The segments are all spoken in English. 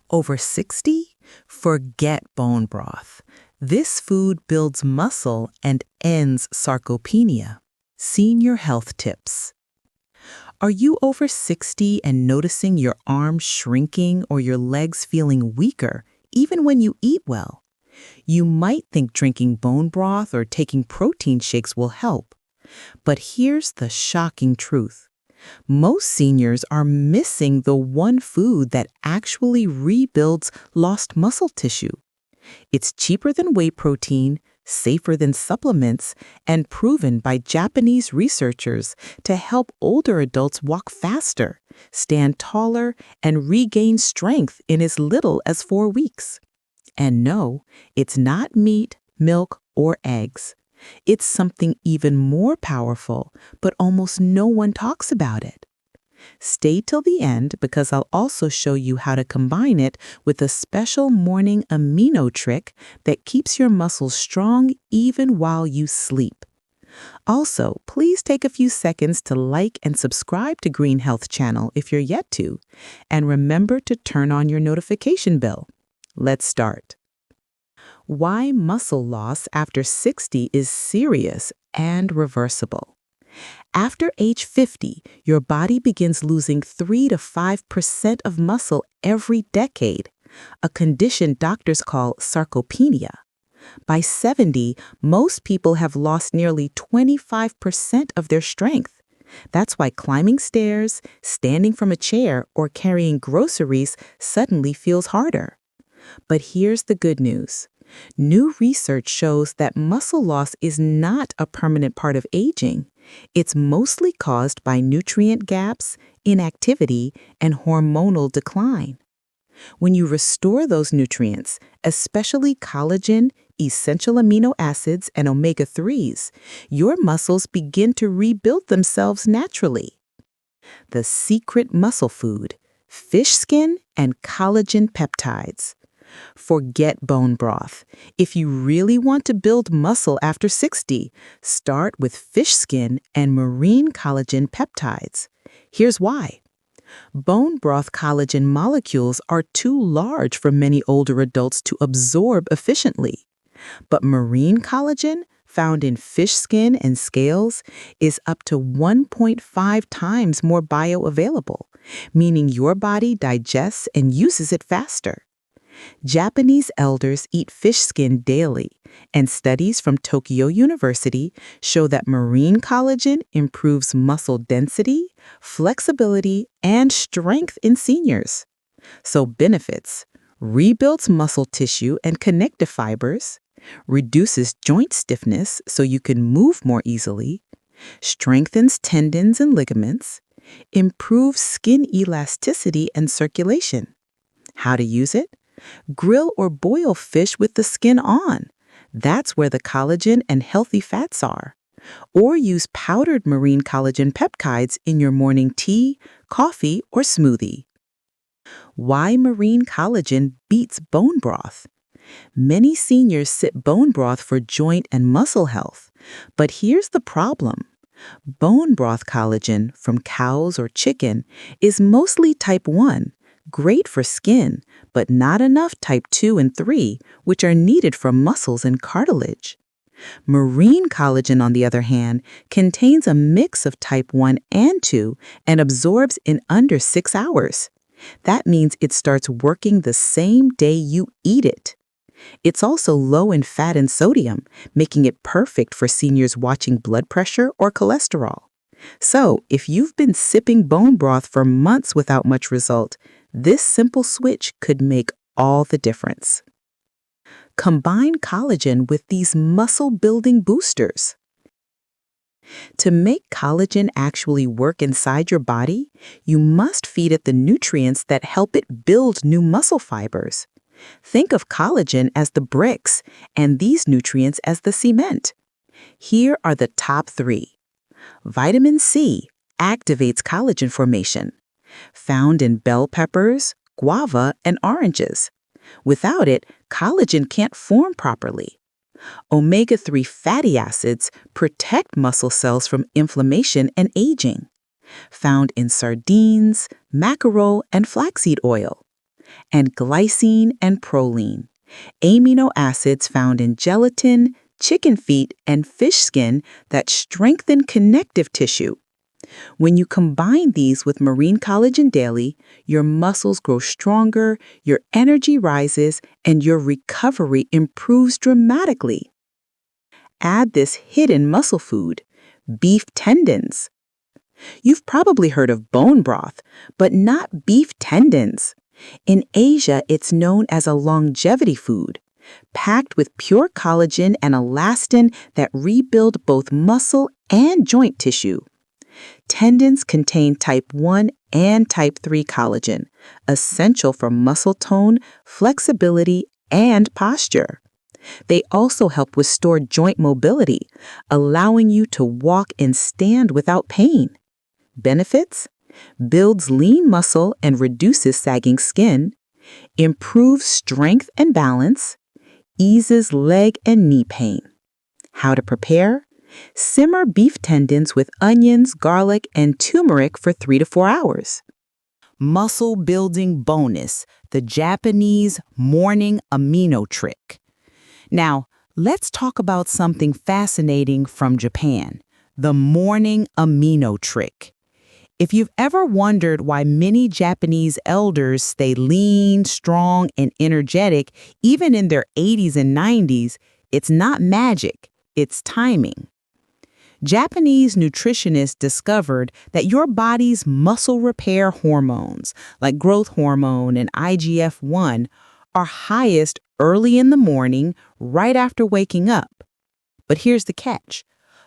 Over 60? Forget bone broth. This food builds muscle and ends sarcopenia. Senior health tips. Are you over 60 and noticing your arms shrinking or your legs feeling weaker, even when you eat well? You might think drinking bone broth or taking protein shakes will help. But here's the shocking truth. Most seniors are missing the one food that actually rebuilds lost muscle tissue. It's cheaper than whey protein, safer than supplements, and proven by Japanese researchers to help older adults walk faster, stand taller, and regain strength in as little as 4 weeks. And no, it's not meat, milk, or eggs. It's something even more powerful, but almost no one talks about it. Stay till the end because I'll also show you how to combine it with a special morning amino trick that keeps your muscles strong even while you sleep. Also, please take a few seconds to like and subscribe to Green Health Channel if you're yet to, and remember to turn on your notification bell. Let's start. Why muscle loss after 60 is serious and reversible. After age 50, your body begins losing 3 to 5% of muscle every decade, a condition doctors call sarcopenia. By 70, most people have lost nearly 25% of their strength. That's why climbing stairs, standing from a chair, or carrying groceries suddenly feels harder. But here's the good news. New research shows that muscle loss is not a permanent part of aging. It's mostly caused by nutrient gaps, inactivity, and hormonal decline. When you restore those nutrients, especially collagen, essential amino acids, and omega-3s, your muscles begin to rebuild themselves naturally. The secret muscle food: fish skin and collagen peptides. Forget bone broth. If you really want to build muscle after 60, start with fish skin and marine collagen peptides. Here's why. Bone broth collagen molecules are too large for many older adults to absorb efficiently. But marine collagen, found in fish skin and scales, is up to 1.5 times more bioavailable, meaning your body digests and uses it faster. Japanese elders eat fish skin daily, and studies from Tokyo University show that marine collagen improves muscle density, flexibility, and strength in seniors. So benefits: rebuilds muscle tissue and connective fibers, reduces joint stiffness so you can move more easily, strengthens tendons and ligaments, improves skin elasticity and circulation. How to use it? Grill or boil fish with the skin on. That's where the collagen and healthy fats are. Or use powdered marine collagen peptides in your morning tea, coffee, or smoothie. Why marine collagen beats bone broth? Many seniors sip bone broth for joint and muscle health. But here's the problem. Bone broth collagen from cows or chicken is mostly type 1, great for skin, but not enough type 2 and 3, which are needed for muscles and cartilage. Marine collagen, on the other hand, contains a mix of type 1 and 2 and absorbs in under 6 hours. That means it starts working the same day you eat it. It's also low in fat and sodium, making it perfect for seniors watching blood pressure or cholesterol. So, if you've been sipping bone broth for months without much result, this simple switch could make all the difference. Combine collagen with these muscle-building boosters. To make collagen actually work inside your body, you must feed it the nutrients that help it build new muscle fibers. Think of collagen as the bricks and these nutrients as the cement. Here are the top 3. Vitamin C activates collagen formation, found in bell peppers, guava, and oranges. Without it, collagen can't form properly. Omega-3 fatty acids protect muscle cells from inflammation and aging, found in sardines, mackerel, and flaxseed oil. and glycine and proline, amino acids found in gelatin, chicken feet, and fish skin that strengthen connective tissue. When you combine these with marine collagen daily, your muscles grow stronger, your energy rises, and your recovery improves dramatically. Add this hidden muscle food, beef tendons. You've probably heard of bone broth, but not beef tendons. In Asia, it's known as a longevity food, packed with pure collagen and elastin that rebuild both muscle and joint tissue. Tendons contain type 1 and type 3 collagen, essential for muscle tone, flexibility, and posture. They also help restore joint mobility, allowing you to walk and stand without pain. Benefits: builds lean muscle and reduces sagging skin, improves strength and balance, eases leg and knee pain. How to prepare? Simmer beef tendons with onions, garlic, and turmeric for 3 to 4 hours. Muscle building bonus, the Japanese morning amino trick. Now, let's talk about something fascinating from Japan, the morning amino trick. If you've ever wondered why many Japanese elders stay lean, strong, and energetic even in their 80s and 90s, it's not magic, it's timing. Japanese nutritionists discovered that your body's muscle repair hormones, like growth hormone and IGF-1, are highest early in the morning, right after waking up. But here's the catch.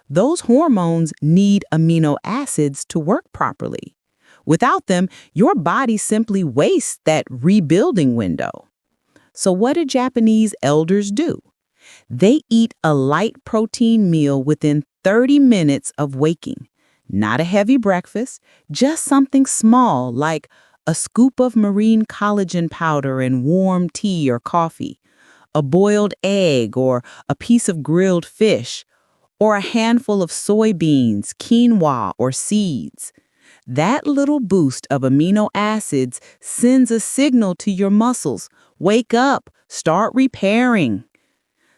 Those hormones need amino acids to work properly. Without them, your body simply wastes that rebuilding window. So what do Japanese elders do? They eat a light protein meal within 30 minutes of waking. Not a heavy breakfast, just something small like a scoop of marine collagen powder in warm tea or coffee, a boiled egg or a piece of grilled fish, or a handful of soybeans, quinoa, or seeds. That little boost of amino acids sends a signal to your muscles. Wake up, start repairing.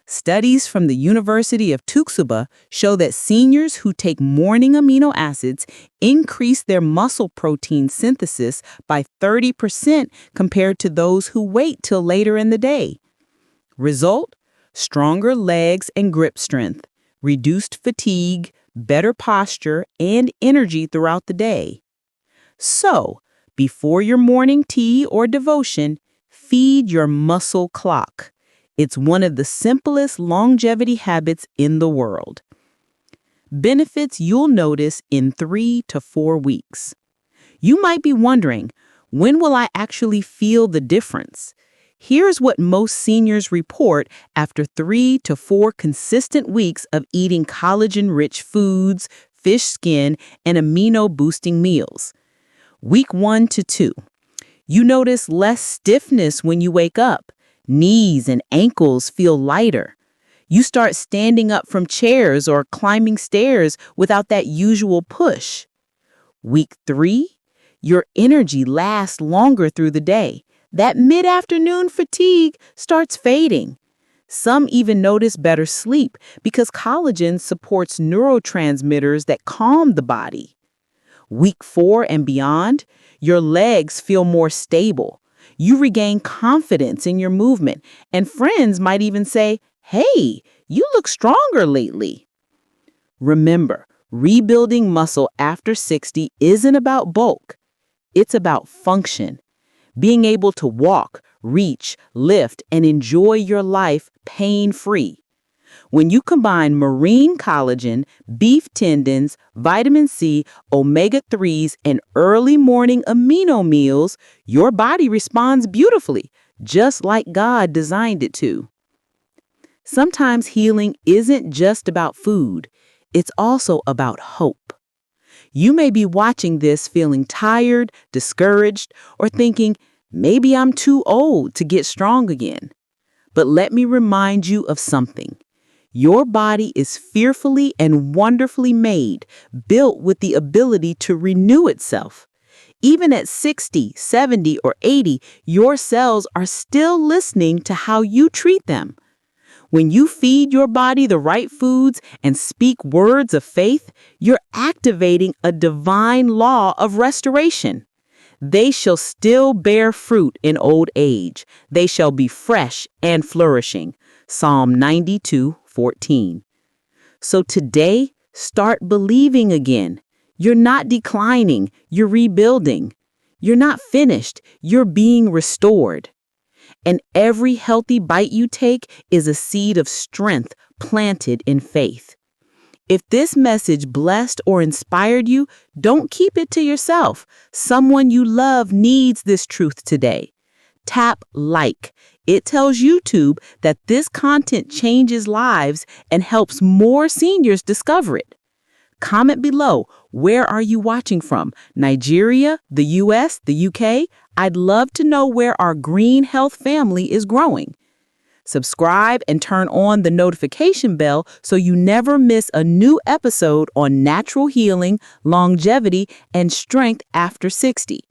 Studies from the University of Tsukuba show that seniors who take morning amino acids increase their muscle protein synthesis by 30% compared to those who wait till later in the day. Result: stronger legs and grip strength, reduced fatigue, better posture, and energy throughout the day. So, before your morning tea or devotion, feed your muscle clock. It's one of the simplest longevity habits in the world. Benefits you'll notice in 3 to 4 weeks. You might be wondering, when will I actually feel the difference? Here's what most seniors report after 3 to 4 consistent weeks of eating collagen-rich foods, fish skin, and amino-boosting meals. Week 1 to 2. You notice less stiffness when you wake up. Knees and ankles feel lighter. You start standing up from chairs or climbing stairs without that usual push. Week 3. Your energy lasts longer through the day. That mid-afternoon fatigue starts fading. Some even notice better sleep because collagen supports neurotransmitters that calm the body. Week 4 and beyond, your legs feel more stable. You regain confidence in your movement, and friends might even say, "Hey, you look stronger lately." Remember, rebuilding muscle after 60 isn't about bulk. It's about function. Being able to walk, reach, lift, and enjoy your life pain-free. When you combine marine collagen, beef tendons, vitamin C, omega-3s, and early morning amino meals, your body responds beautifully, just like God designed it to. Sometimes healing isn't just about food. It's also about hope. You may be watching this feeling tired, discouraged, or thinking, maybe I'm too old to get strong again. But let me remind you of something. Your body is fearfully and wonderfully made, built with the ability to renew itself. Even at 60, 70, or 80, your cells are still listening to how you treat them. When you feed your body the right foods and speak words of faith, you're activating a divine law of restoration. They shall still bear fruit in old age. They shall be fresh and flourishing. Psalm 92:14. So today, start believing again. You're not declining, you're rebuilding. You're not finished, you're being restored. And every healthy bite you take is a seed of strength planted in faith. If this message blessed or inspired you, don't keep it to yourself. Someone you love needs this truth today. Tap like. It tells YouTube that this content changes lives and helps more seniors discover it. Comment below, where are you watching from? Nigeria, the US, the UK? I'd love to know where our green health family is growing. Subscribe and turn on the notification bell so you never miss a new episode on natural healing, longevity, and strength after 60.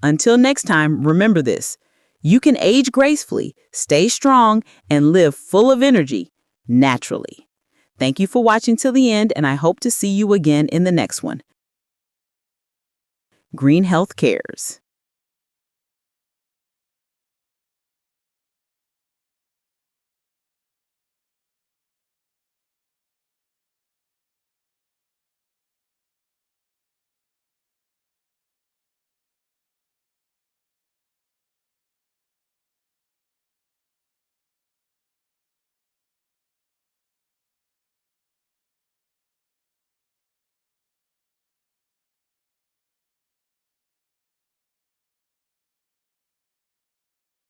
Until next time, remember this. You can age gracefully, stay strong, and live full of energy, naturally. Thank you for watching till the end, and I hope to see you again in the next one. Green Health Cares.